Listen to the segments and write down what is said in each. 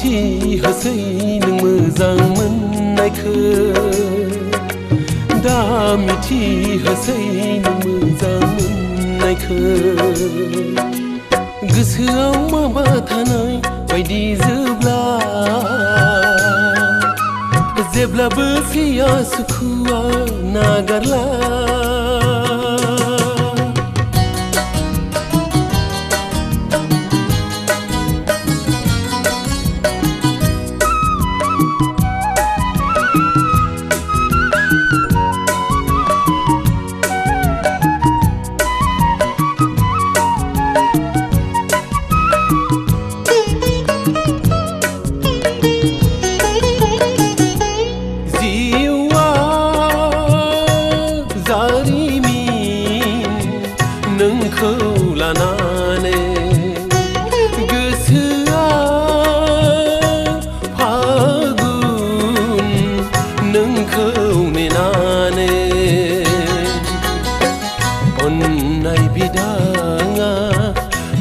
मिथिहोसै नों मोजां मोननायखौ दा मिथिहोसै नों मोजां मोननायखौ गोसोआव माबा थानाय बायदि जेब्लाबो फैया सुखुआ नागारला नोंखौ लानानै गोसोआ फागुन नोंखौ नेनानै अननाय बिदाङा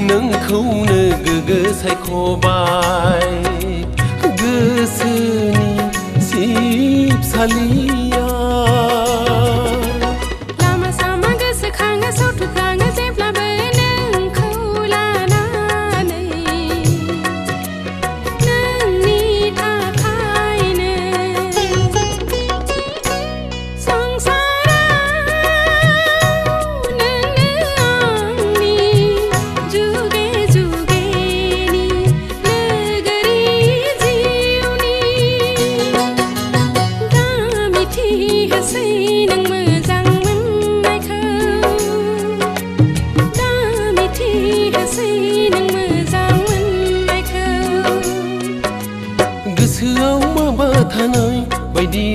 नोंखौनो गोगो सायख'बाय गोसोनि सिबसालिया गोसोआव माबा थानाय बायदि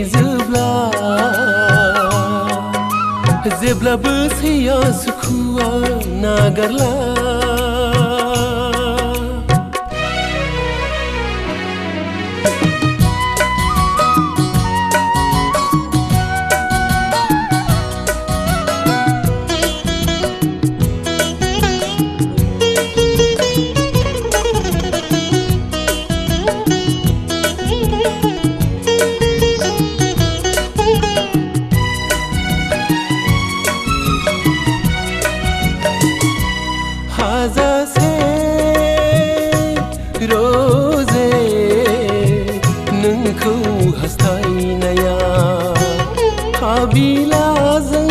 जेब्लाबो सैया सुखुआ नागारला हाजासे रोजे नोंखौ हास्थायनाया हाबिलाजों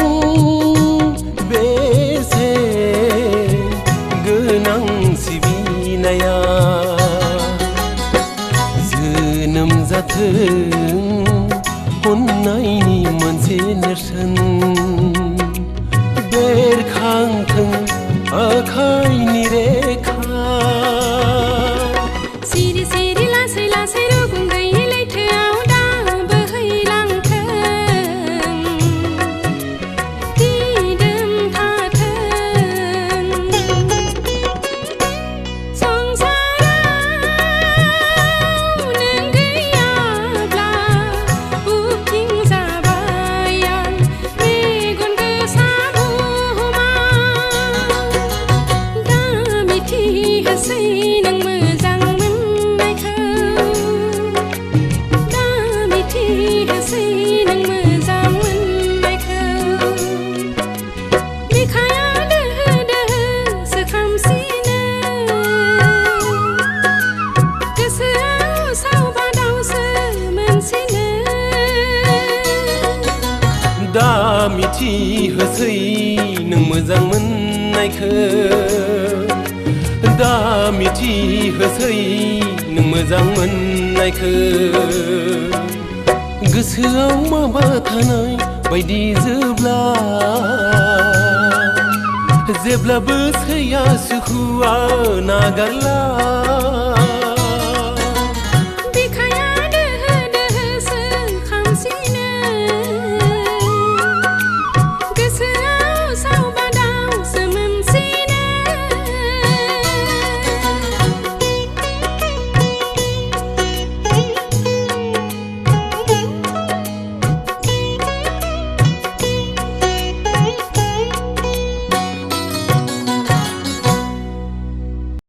बेसे गोनां सिबिनाया जोनोम जाथों अननायनि मोनसे नेरसोन बेरखांथों आखाइनि रेखा सिरि सिरि लासै लासै रुगुं गैयै लैथोआव दा बोहैलांथों दिदोम थाथों संसाराव नों गैयाब्ला बुकिं जाबाय आं मेगन गोसा मिथिहोसै नों मोजां मोननायखौ दा मिथिहोसै नों मोजां मोननायखौ बिखाया दोहो दोहो सोखांसिनो गोसोआव सावबादावसो मोनसिनो दा मिथिहोसै नों मोजां मोननायखौ दा मिथिहोसै नों मोजां मोननायखौ गोसोआव माबा थानाय बायदि जेब्लाबो सैया सुखुआ नागारला